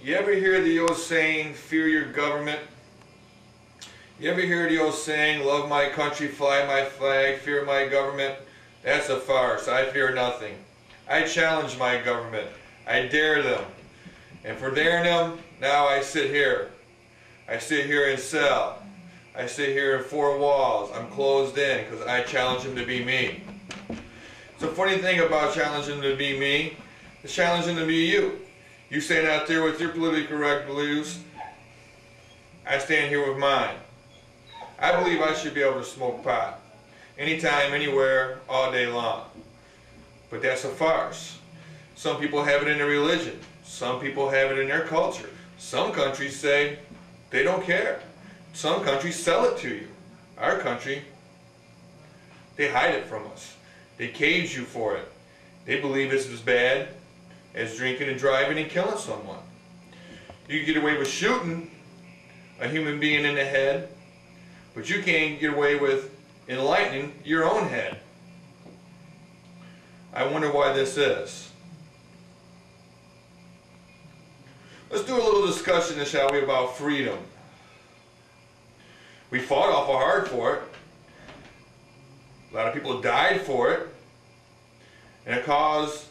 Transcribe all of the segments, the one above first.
You ever hear the old saying, fear your government? You ever hear the old saying, love my country, fly my flag, fear my government? That's a farce. I fear nothing. I challenge my government. I dare them. And for daring them, now I sit here. I sit here in cell. I sit here in four walls. I'm closed in because I challenge them to be me. It's a funny thing about challenging them to be me. It's challenging them to be you. You stand out there with your politically correct beliefs. I stand here with mine. I believe I should be able to smoke pot. Anytime, anywhere, all day long. But that's a farce. Some people have it in their religion. Some people have it in their culture. Some countries say they don't care. Some countries sell it to you. Our country, they hide it from us. They cage you for it. They believe it's as bad as drinking and driving and killing someone. You can get away with shooting a human being in the head, but you can't get away with enlightening your own head. I wonder why this is. Let's do a little discussion, shall we, about freedom. We fought awful hard for it. A lot of people died for it. And a cause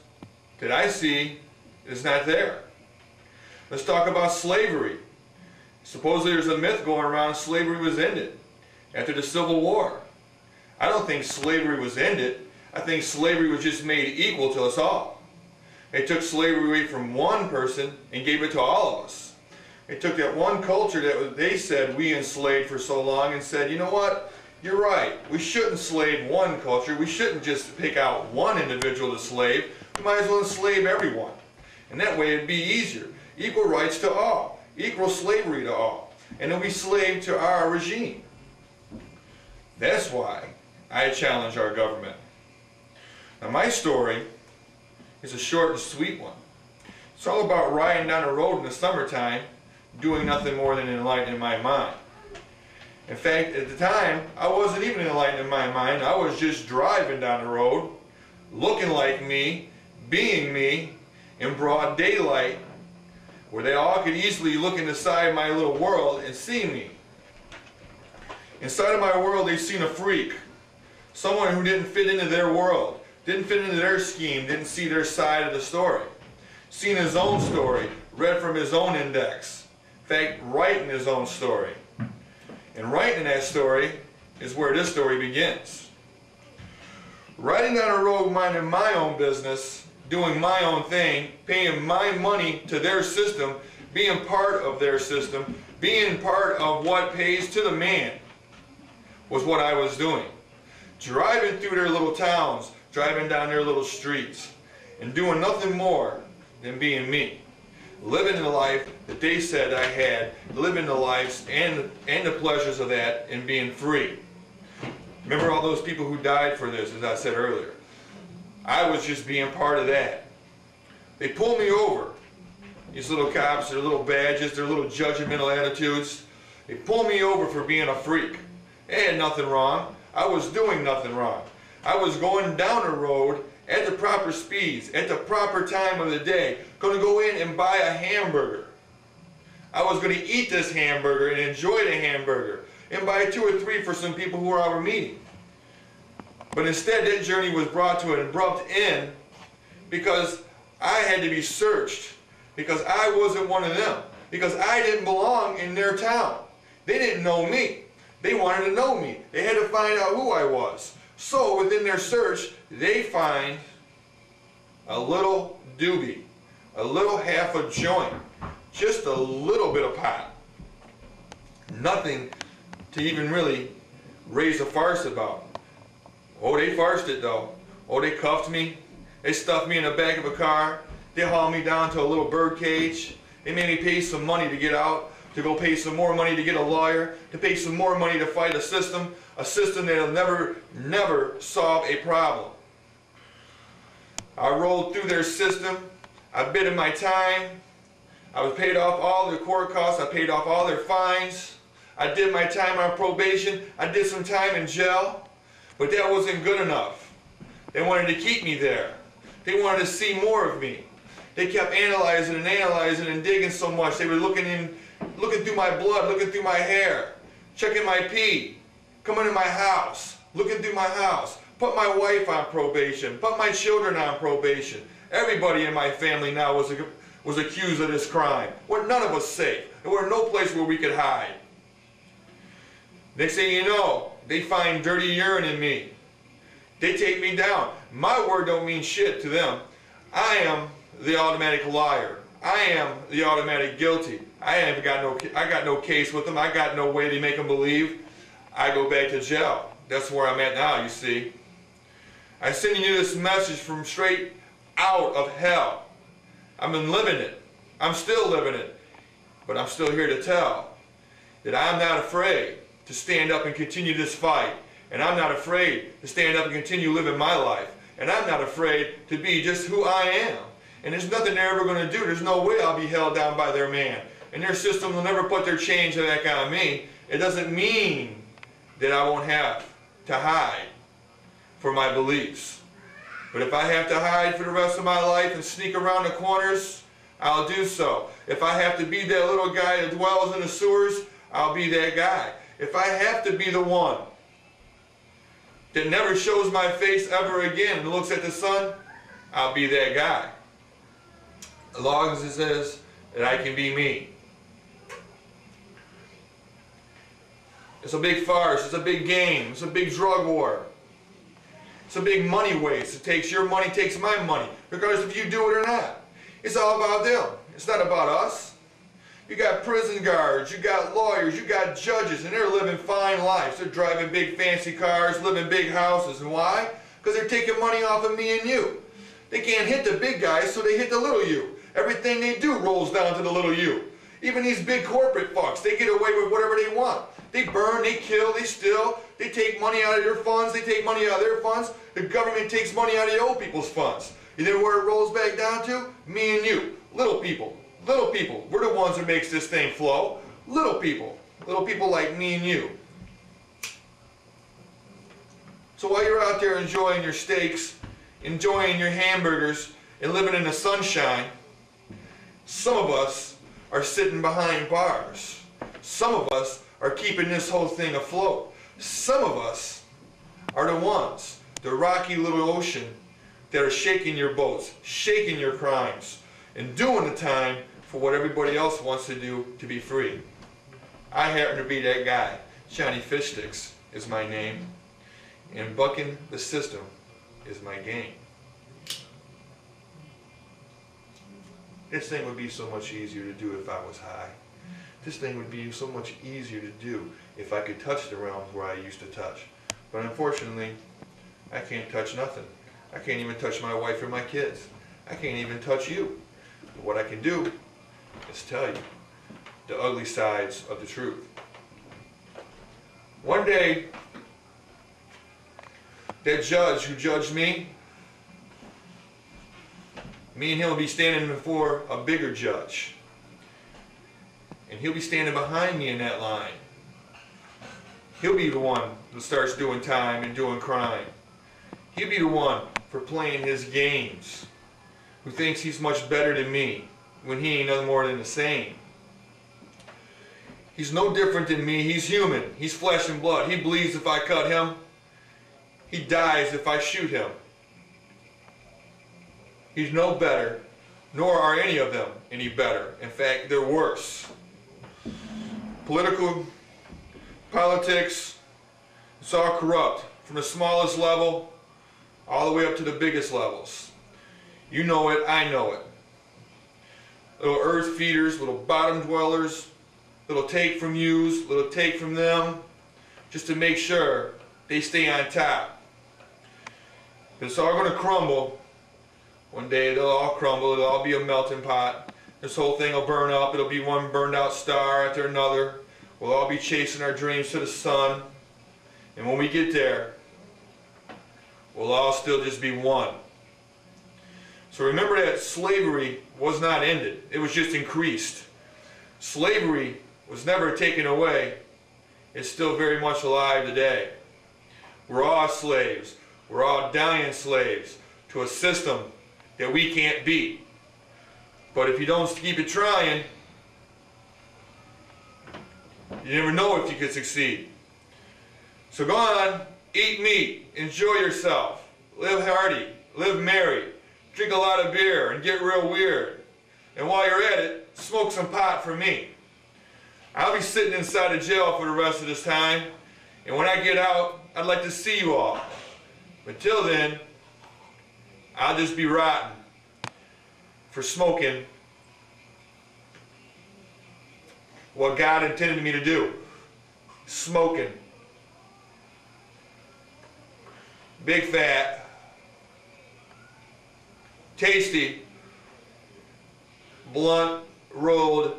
that I see is not there. Let's talk about slavery. Supposedly there's a myth going around slavery was ended after the Civil War. I don't think slavery was ended. I think slavery was just made equal to us all. They took slavery away from one person and gave it to all of us. They took that one culture that they said we enslaved for so long and said, you know what? You're right. We shouldn't enslave one culture. We shouldn't just pick out one individual to slave. We might as well enslave everyone. And that way it'd be easier. Equal rights to all. Equal slavery to all. And then we slave to our regime. That's why I challenge our government. Now my story is a short and sweet one. It's all about riding down the road in the summertime, doing nothing more than enlightening my mind. In fact, at the time, I wasn't even enlightening my mind. I was just driving down the road, looking like me, being me, in broad daylight, where they all could easily look inside my little world and see me. Inside of my world, they seen a freak. Someone who didn't fit into their world, didn't fit into their scheme, didn't see their side of the story. Seen his own story, read from his own index. In fact, writing his own story. And writing that story is where this story begins. Riding down the road, minding my own business, doing my own thing, paying my money to their system, being part of their system, being part of what pays to the man, was what I was doing. Driving through their little towns, driving down their little streets, and doing nothing more than being me. Living the life that they said I had, living the lives and the pleasures of that, and being free. Remember all those people who died for this, as I said earlier. I was just being part of that. They pulled me over. These little cops, their little badges, their little judgmental attitudes. They pulled me over for being a freak. They had nothing wrong. I was doing nothing wrong. I was going down the road at the proper speeds, at the proper time of the day, going to go in and buy a hamburger. I was going to eat this hamburger and enjoy the hamburger and buy 2 or 3 for some people who were our meeting. But instead that journey was brought to an abrupt end because I had to be searched, because I wasn't one of them, because I didn't belong in their town. They didn't know me. They wanted to know me. They had to find out who I was. So within their search, they find a little doobie, a little half a joint, just a little bit of pot. Nothing to even really raise a farce about. Oh, they farced it though. Oh, they cuffed me. They stuffed me in the back of a car. They hauled me down to a little bird cage. They made me pay some money to get out, to go pay some more money to get a lawyer, to pay some more money to fight a system that'll never solve a problem. I rolled through their system. I bid in my time. I was paid off all their court costs. I paid off all their fines. I did my time on probation. I did some time in jail. But that wasn't good enough. They wanted to keep me there. They wanted to see more of me. They kept analyzing and digging so much. They were looking through my blood, looking through my hair, checking my pee, coming to my house, looking through my house, put my wife on probation, put my children on probation. Everybody in my family now was accused of this crime. We're none of us safe. There were no place where we could hide. Next thing you know, they find dirty urine in me. They take me down. My word don't mean shit to them. I am the automatic liar. I am the automatic guilty. I got no case with them. I got no way to make them believe. I go back to jail. That's where I'm at now, you see. I'm sending you this message from straight out of hell. I've been living it. I'm still living it. But I'm still here to tell that I'm not afraid to stand up and continue this fight. And I'm not afraid to stand up and continue living my life. And I'm not afraid to be just who I am. And there's nothing they're ever going to do. There's no way I'll be held down by their man. And their system will never put their chains back on me. It doesn't mean that I won't have to hide for my beliefs. But if I have to hide for the rest of my life and sneak around the corners, I'll do so. If I have to be that little guy that dwells in the sewers, I'll be that guy. If I have to be the one that never shows my face ever again and looks at the sun, I'll be that guy. As long as it says that I can be me. It's a big farce. It's a big game. It's a big drug war. It's a big money waste. It takes your money, takes my money, regardless if you do it or not. It's all about them. It's not about us. You got prison guards, you got lawyers, you got judges, and they're living fine lives. They're driving big fancy cars, living big houses. And why? Because they're taking money off of me and you. They can't hit the big guys, so they hit the little you. Everything they do rolls down to the little you. Even these big corporate fucks, they get away with whatever they want. They burn, they kill, they steal, they take money out of your funds, they take money out of their funds. The government takes money out of the old people's funds. You know where it rolls back down to? Me and you. Little people. Little people. We're the ones that makes this thing flow. Little people. Little people like me and you. So while you're out there enjoying your steaks, enjoying your hamburgers, and living in the sunshine, some of us are sitting behind bars. Some of us are keeping this whole thing afloat. Some of us are the ones, the rocky little ocean, that are shaking your boats, shaking your crimes, and doing the time for what everybody else wants to do to be free. I happen to be that guy. Johnny Fish Sticks is my name, and bucking the system is my game. This thing would be so much easier to do if I was high. This thing would be so much easier to do if I could touch the realms where I used to touch. But unfortunately, I can't touch nothing. I can't even touch my wife or my kids. I can't even touch you. But what I can do is tell you the ugly sides of the truth. One day, that judge who judged me and him will be standing before a bigger judge. And he'll be standing behind me in that line. He'll be the one who starts doing time and doing crime. He'll be the one for playing his games, who thinks he's much better than me when he ain't nothing more than the same. He's no different than me. He's human. He's flesh and blood. He bleeds if I cut him. He dies if I shoot him. He's no better, nor are any of them any better. In fact, they're worse. Politics, it's all corrupt, from the smallest level all the way up to the biggest levels. You know it, I know it. Little earth feeders, little bottom dwellers, little take from yous, little take from them, just to make sure they stay on top. It's all going to crumble. One day it'll all crumble, it'll all be a melting pot. This whole thing will burn up, it'll be one burned out star after another. We'll all be chasing our dreams to the sun. And when we get there, we'll all still just be one. So remember that slavery was not ended, it was just increased. Slavery was never taken away. It's still very much alive today. We're all slaves. We're all dying slaves to a system that we can't beat. But if you don't keep it trying, you never know if you could succeed. So go on, eat meat, enjoy yourself, live hearty, live merry, drink a lot of beer and get real weird. And while you're at it, smoke some pot for me. I'll be sitting inside the jail for the rest of this time, and when I get out, I'd like to see you all. But till then, I'll just be rotten for smoking what God intended me to do. Smoking. Big fat, tasty, blunt, rolled,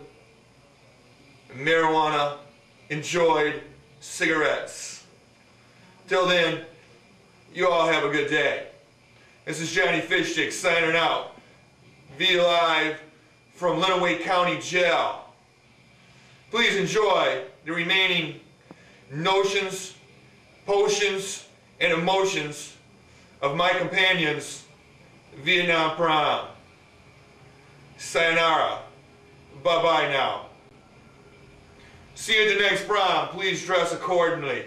marijuana, enjoyed cigarettes. Till then, you all have a good day. This is Johnny Fishstick signing out. Be live from Lenawee County Jail. Please enjoy the remaining notions, potions, and emotions of my companions, Vietnam Prom. Sayonara. Bye-bye now. See you at the next prom. Please dress accordingly.